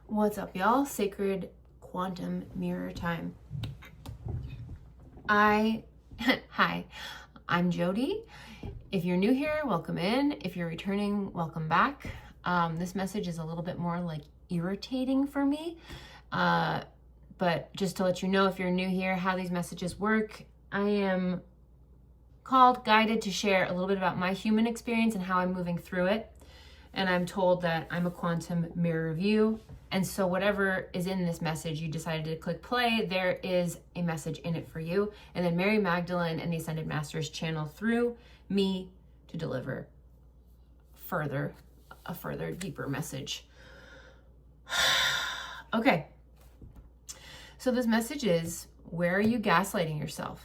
What's up, y'all? Sacred quantum mirror time. Hi, I'm Jody. If you're new here, welcome in. If you're returning, welcome back. This message is a little bit more like irritating for me. But just to let you know, if you're new here, how these messages work, I am guided to share a little bit about my human experience and how I'm moving through it. And I'm told that I'm a quantum mirror of you. And so whatever is in this message, you decided to click play, there is a message in it for you. And then Mary Magdalene and the Ascended Masters channel through me to deliver a further deeper message. Okay. So this message is, where are you gaslighting yourself?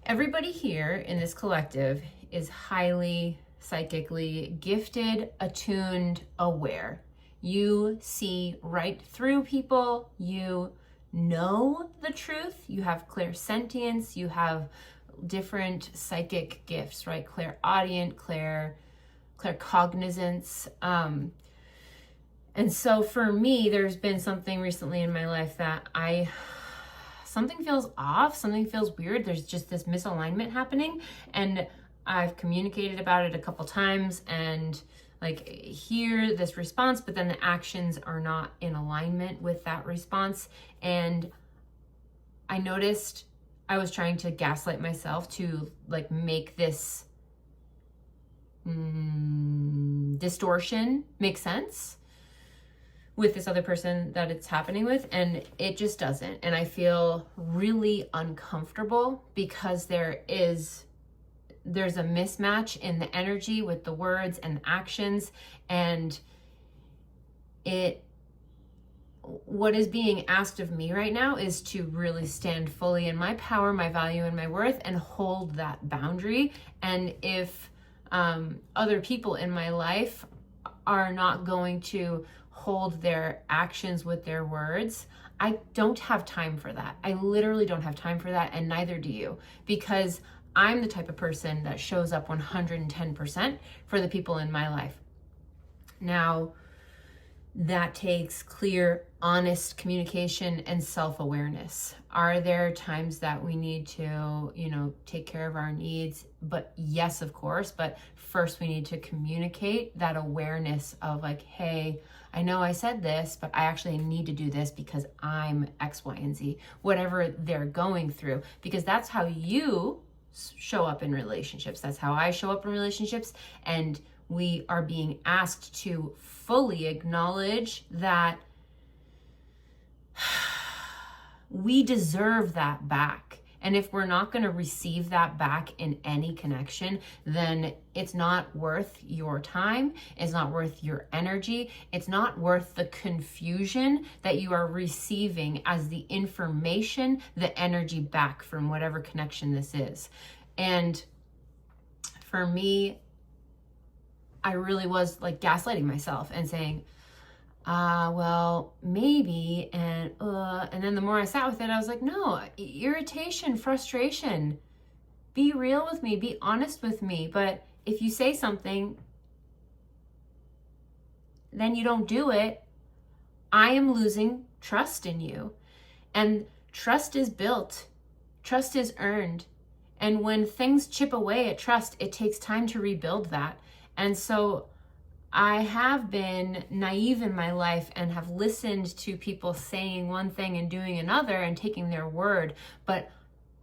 Everybody here in this collective is highly psychically gifted, attuned, aware. You see right through people. You know the truth. You have clairsentience. You have different psychic gifts, right? Clairaudient, claircognizance. And so for me, there's been something recently in my life that something feels off, something feels weird. There's just this misalignment happening, and I've communicated about it a couple times and hear this response, but then the actions are not in alignment with that response. And I noticed I was trying to gaslight myself to make this distortion make sense with this other person that it's happening with, and it just doesn't. And I feel really uncomfortable because there's a mismatch in the energy with the words and the actions, and what is being asked of me right now is to really stand fully in my power, my value, and my worth, and hold that boundary. And if other people in my life are not going to hold their actions with their words, I don't have time for that. I literally don't have time for that, and neither do you, because I'm the type of person that shows up 110% for the people in my life. Now, that takes clear, honest communication and self-awareness. Are there times that we need to, take care of our needs? But yes, of course. But first we need to communicate that awareness of hey, I know I said this, but I actually need to do this because I'm X, Y, and Z, whatever they're going through, because that's how you show up in relationships. That's how I show up in relationships. And we are being asked to fully acknowledge that we deserve that back. And if we're not going to receive that back in any connection, then it's not worth your time. It's not worth your energy. It's not worth the confusion that you are receiving as the information, the energy back from whatever connection this is. And for me, I really was gaslighting myself and saying, well, maybe, and then the more I sat with it, I was like, no, irritation, frustration, be real with me, be honest with me. But if you say something, then you don't do it, I am losing trust in you. And trust is built, trust is earned. And when things chip away at trust, it takes time to rebuild that. And so I have been naive in my life and have listened to people saying one thing and doing another and taking their word. But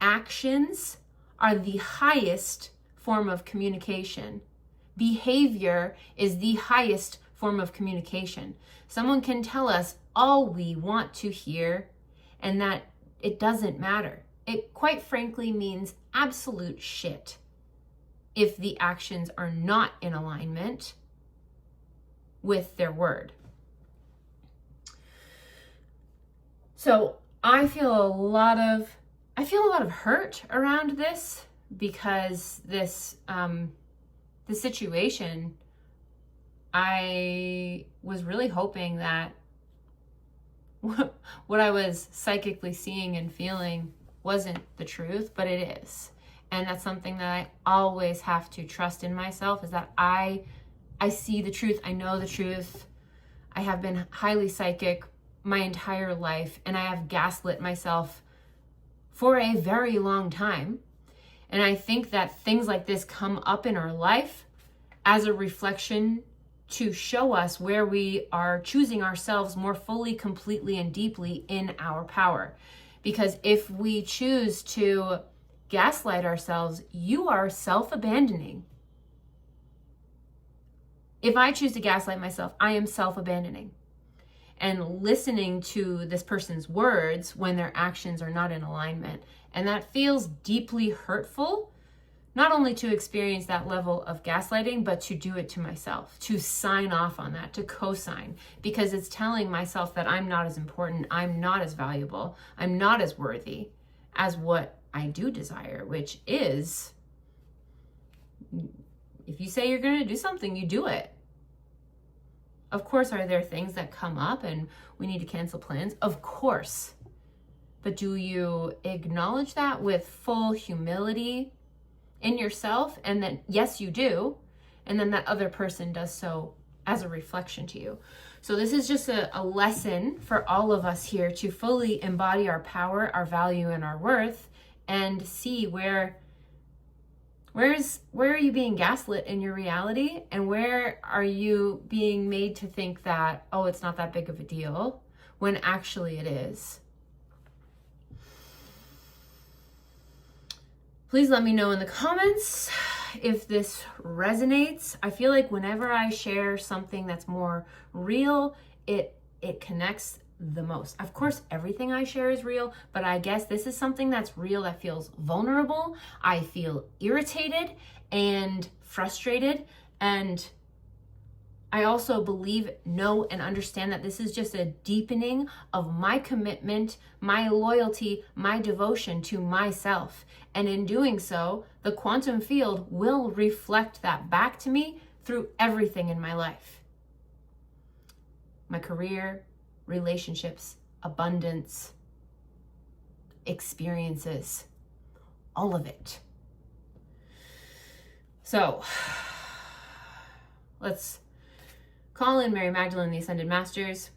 actions are the highest form of communication. Behavior is the highest form of communication. Someone can tell us all we want to hear and that it doesn't matter. It quite frankly means absolute shit if the actions are not in alignment with their word. So I feel a lot of hurt around this, because this situation, I was really hoping that what I was psychically seeing and feeling wasn't the truth, but it is. And that's something that I always have to trust in myself, is that I see the truth. I know the truth. I have been highly psychic my entire life, and I have gaslit myself for a very long time. And I think that things like this come up in our life as a reflection to show us where we are choosing ourselves more fully, completely, and deeply in our power. Because if we choose to gaslight ourselves, you are self-abandoning. If I choose to gaslight myself, I am self-abandoning. And listening to this person's words when their actions are not in alignment. And that feels deeply hurtful, not only to experience that level of gaslighting, but to do it to myself, to sign off on that, to co-sign, because it's telling myself that I'm not as important, I'm not as valuable, I'm not as worthy as what I do desire, which is, if you say you're going to do something, you do it. Of course, are there things that come up and we need to cancel plans? Of course. But do you acknowledge that with full humility in yourself? And then, yes, you do. And then that other person does so as a reflection to you. So this is just a lesson for all of us here to fully embody our power, our value, and our worth, and see where are you being gaslit in your reality, and where are you being made to think that, oh, it's not that big of a deal, when actually it is. Please let me know in the comments if this resonates. I feel like whenever I share something that's more real, it connects the most. Of course, everything I share is real, but I guess this is something that's real, that feels vulnerable. I feel irritated and frustrated, and I also believe, know, and understand that this is just a deepening of my commitment, my loyalty, my devotion to myself. And in doing so, the quantum field will reflect that back to me through everything in my life. My career, relationships, abundance, experiences, all of it. So let's call in Mary Magdalene, the Ascended Masters.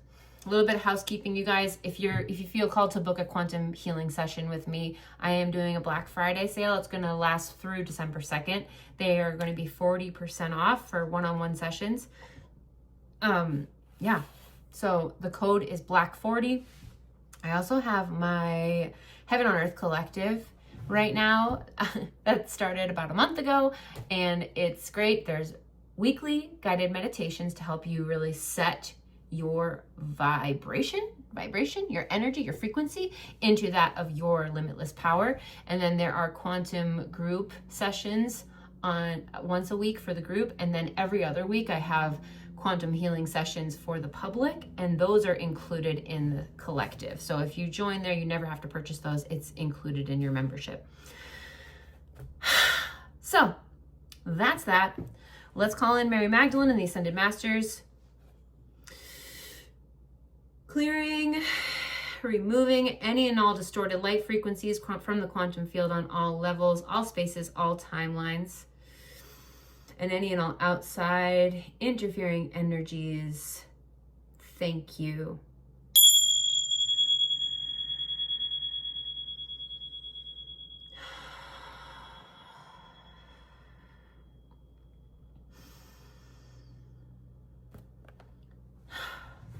A little bit of housekeeping, you guys. If you feel called to book a quantum healing session with me, I am doing a Black Friday sale. It's going to last through December 2nd. They are going to be 40% off for one-on-one sessions. Yeah. So the code is Black40. I also have my Heaven on Earth Collective right now that started about a month ago, and it's great. There's weekly guided meditations to help you really set your vibration, your energy, your frequency into that of your limitless power. And then there are quantum group sessions on once a week for the group, and then every other week I have quantum healing sessions for the public, and those are included in the collective. So if you join there, you never have to purchase those. It's included in your membership. So that's that. Let's call in Mary Magdalene and the Ascended Masters. Clearing, removing any and all distorted light frequencies from the quantum field on all levels, all spaces, all timelines, and any and all outside interfering energies. Thank you.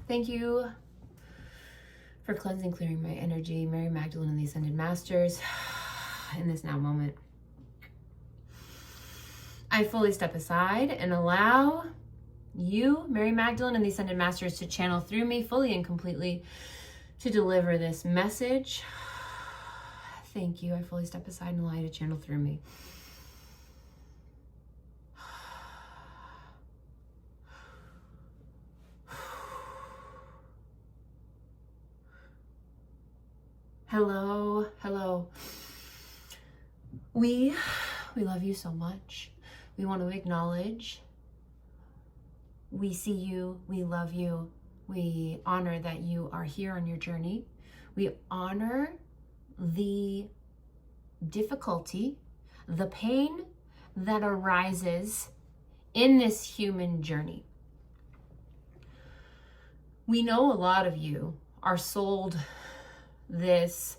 Thank you for cleansing, clearing my energy, Mary Magdalene and the Ascended Masters, in this now moment. I fully step aside and allow you, Mary Magdalene and the Ascended Masters, to channel through me fully and completely to deliver this message. Thank you. I fully step aside and allow you to channel through me. Hello, hello. We love you so much. We want to acknowledge, we see you, we love you, we honor that you are here on your journey. We honor the difficulty, the pain that arises in this human journey. We know a lot of you are sold this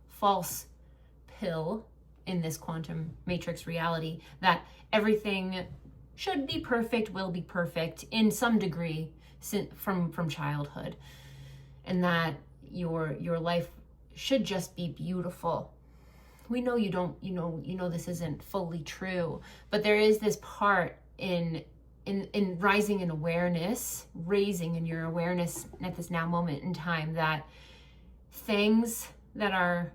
false pill in this quantum matrix reality that everything should be perfect, will be perfect in some degree from childhood, and that your life should just be beautiful. We know you don't, this isn't fully true, but there is this part in rising in awareness, raising in your awareness at this now moment in time, that things that are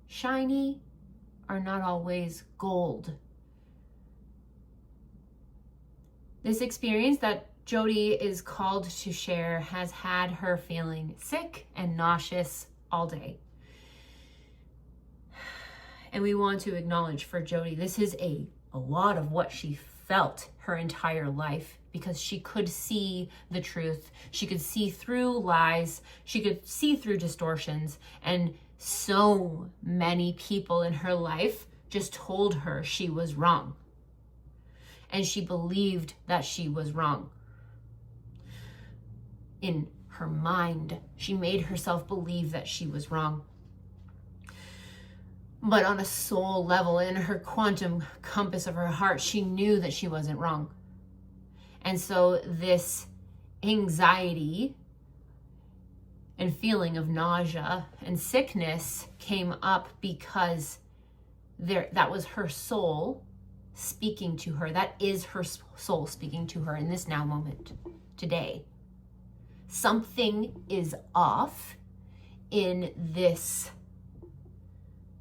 shiny are not always gold. This experience that Jody is called to share has had her feeling sick and nauseous all day. And we want to acknowledge for Jody, this is a lot of what she felt her entire life, because she could see the truth. She could see through lies. She could see through distortions. And so many people in her life just told her she was wrong. And she believed that she was wrong. In her mind, she made herself believe that she was wrong. But on a soul level, in her quantum compass of her heart, she knew that she wasn't wrong. And so this anxiety and feeling of nausea and sickness came up because that was her soul speaking to her. That is her soul speaking to her in this now moment, today. Something is off in this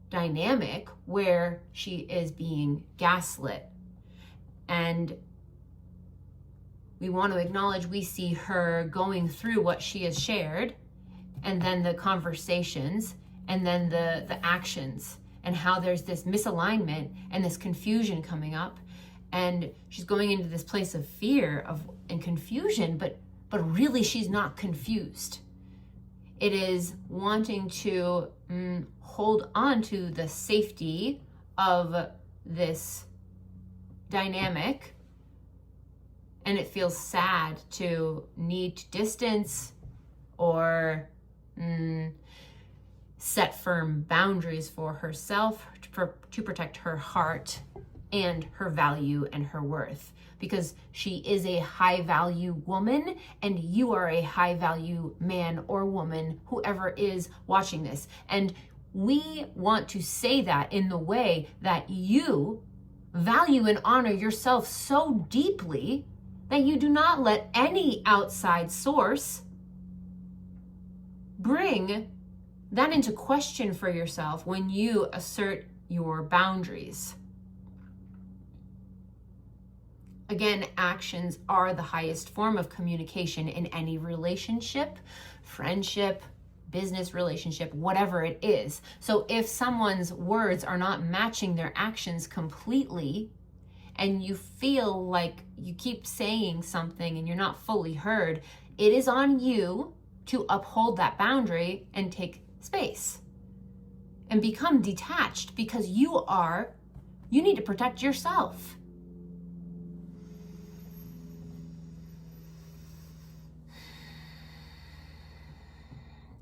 dynamic where she is being gaslit. And we want to acknowledge, we see her going through what she has shared, and then the conversations, and then the actions, and how there's this misalignment and this confusion coming up. And she's going into this place of fear and confusion, but really she's not confused. It is wanting to hold on to the safety of this dynamic, and it feels sad to need to distance or set firm boundaries for herself to protect her heart and her value and her worth, because she is a high value woman and you are a high value man or woman, whoever is watching this. And we want to say that in the way that you value and honor yourself so deeply that you do not let any outside source bring that into question for yourself when you assert your boundaries. Again, actions are the highest form of communication in any relationship, friendship, business relationship, whatever it is. So if someone's words are not matching their actions completely, and you feel like you keep saying something and you're not fully heard, it is on you to uphold that boundary and take space and become detached, because you need to protect yourself.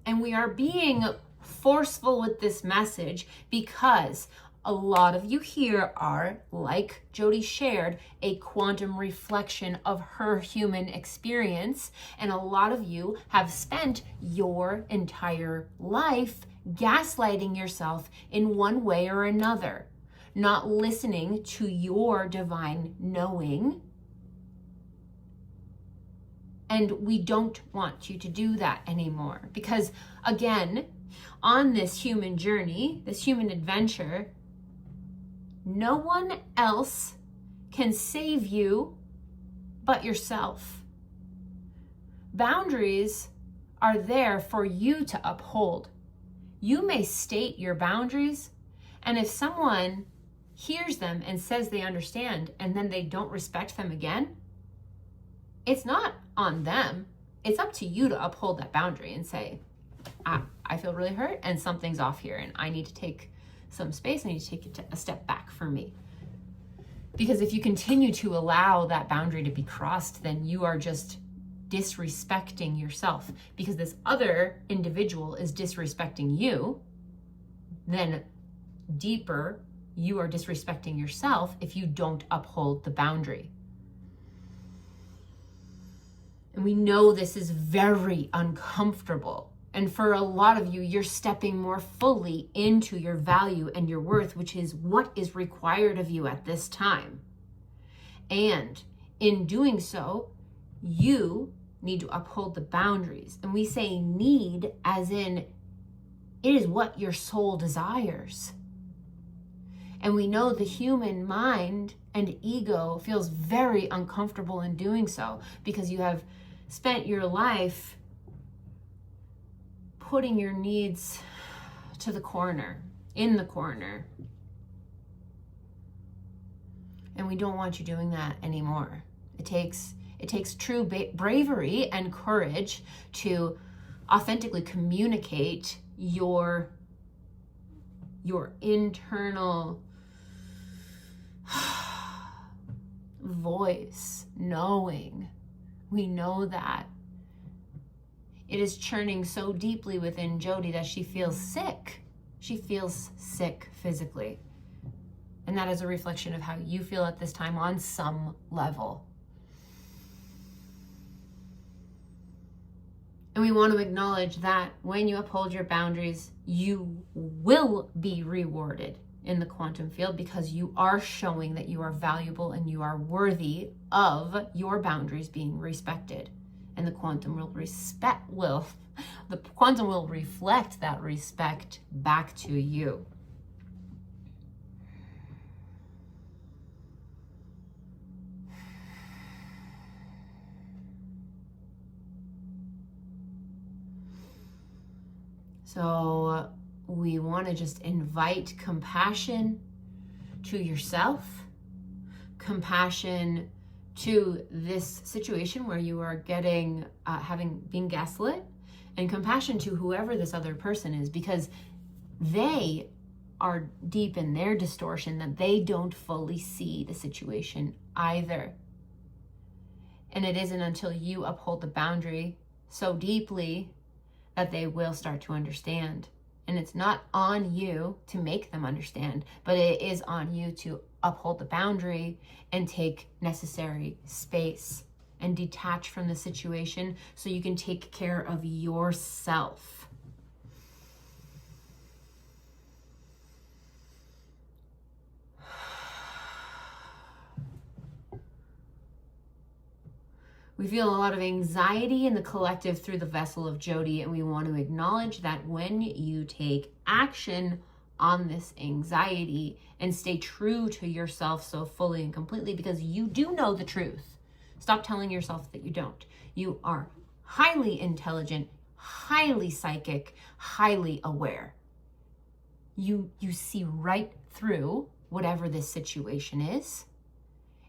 And we are being forceful with this message because a lot of you here are, like Jody shared, a quantum reflection of her human experience. And a lot of you have spent your entire life gaslighting yourself in one way or another, not listening to your divine knowing. And we don't want you to do that anymore, because again, on this human journey, this human adventure, no one else can save you but yourself. Boundaries are there for you to uphold. You may state your boundaries, and if someone hears them and says they understand and then they don't respect them again, it's not on them. It's up to you to uphold that boundary and say, I feel really hurt and something's off here and I need to take some space. I need to take a step back for me. Because if you continue to allow that boundary to be crossed, then you are just disrespecting yourself, because this other individual is disrespecting you, then deeper, you are disrespecting yourself if you don't uphold the boundary. And we know this is very uncomfortable. And for a lot of you, you're stepping more fully into your value and your worth, which is what is required of you at this time. And in doing so, you need to uphold the boundaries. And we say need as in it is what your soul desires. And we know the human mind and ego feels very uncomfortable in doing so, because you have spent your life putting your needs to the corner, in the corner. And we don't want you doing that anymore. It takes true bravery and courage to authentically communicate your internal voice, knowing. We know that it is churning so deeply within Jody that she feels sick. She feels sick physically. And that is a reflection of how you feel at this time on some level. And we want to acknowledge that when you uphold your boundaries, you will be rewarded in the quantum field, because you are showing that you are valuable and you are worthy of your boundaries being respected. And the quantum will reflect that respect back to you. So we want to just invite compassion to yourself, compassion to this situation where you are getting, being gaslit, and compassion to whoever this other person is, because they are deep in their distortion that they don't fully see the situation either. And it isn't until you uphold the boundary so deeply that they will start to understand. And it's not on you to make them understand, but it is on you to uphold the boundary and take necessary space and detach from the situation so you can take care of yourself. We feel a lot of anxiety in the collective through the vessel of Jody, and we want to acknowledge that when you take action on this anxiety and stay true to yourself so fully and completely, because you do know the truth. Stop telling yourself that you don't. You are highly intelligent, highly psychic, highly aware. You see right through whatever this situation is,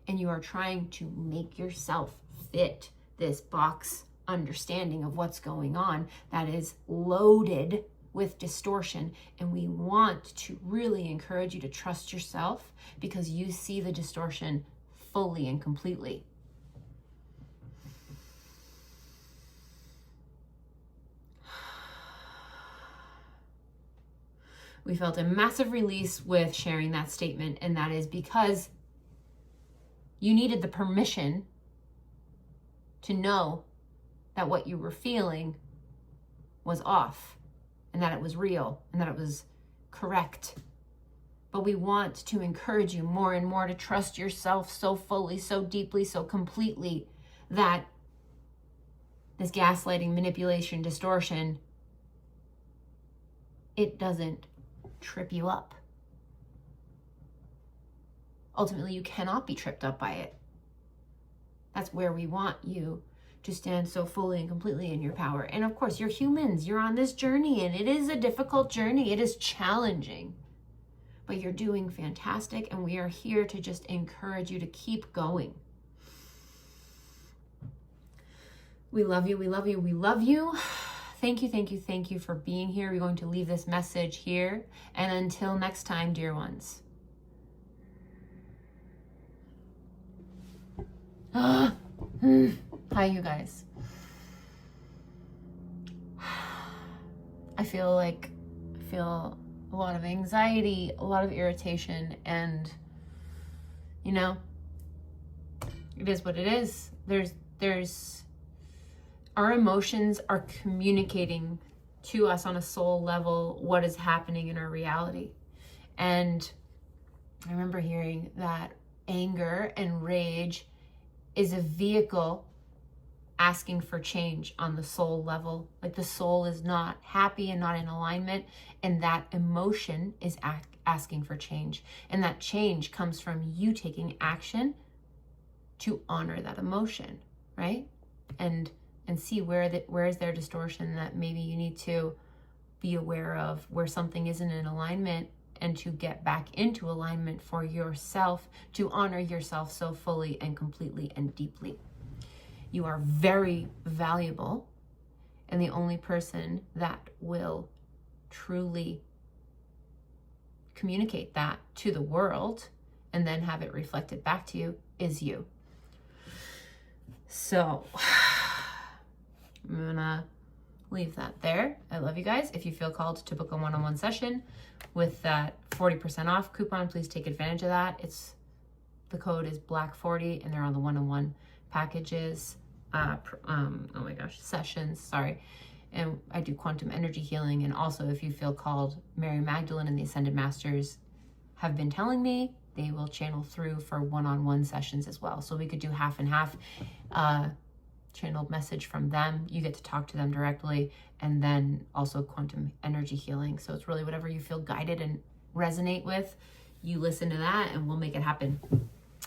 and you are trying to make yourself fit this box understanding of what's going on that is loaded with distortion. And we want to really encourage you to trust yourself, because you see the distortion fully and completely. We felt a massive release with sharing that statement, and that is because you needed the permission to know that what you were feeling was off, and that it was real, and that it was correct. But we want to encourage you more and more to trust yourself so fully, so deeply, so completely, that this gaslighting, manipulation, distortion, it doesn't trip you up. Ultimately, you cannot be tripped up by it. That's where we want you to stand so fully and completely in your power. And of course, you're humans. You're on this journey, and it is a difficult journey. It is challenging, but you're doing fantastic, and we are here to just encourage you to keep going. We love you. We love you. We love you. Thank you, thank you, thank you for being here. We're going to leave this message here. And until next time, dear ones. Hi, you guys. I feel a lot of anxiety, a lot of irritation, and you know, it is what it is. There's our emotions are communicating to us on a soul level what is happening in our reality. And I remember hearing that anger and rage is a vehicle asking for change on the soul level. Like the soul is not happy and not in alignment, and that emotion is asking for change. And that change comes from you taking action to honor that emotion, right? And see where is there distortion that maybe you need to be aware of, where something isn't in alignment, and to get back into alignment for yourself, to honor yourself so fully and completely and deeply. You are very valuable, and the only person that will truly communicate that to the world and then have it reflected back to you is you. So I'm gonna leave that there. I love you guys. If you feel called to book a one-on-one session with that 40% off coupon, please take advantage of that. The code is BLACK40, and they're on the one-on-one packages, sessions, sorry. And I do quantum energy healing. And also, if you feel called, Mary Magdalene and the Ascended Masters have been telling me they will channel through for one-on-one sessions as well. So we could do half and half, channeled message from them. You get to talk to them directly, and then also quantum energy healing. So it's really whatever you feel guided and resonate with, you listen to that and we'll make it happen.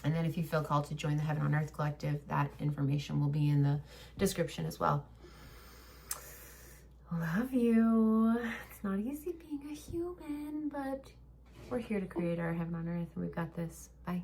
And then if you feel called to join the Heaven on Earth Collective, that information will be in the description as well. Love you. It's not easy being a human, but we're here to create our heaven on earth, and we've got this. Bye.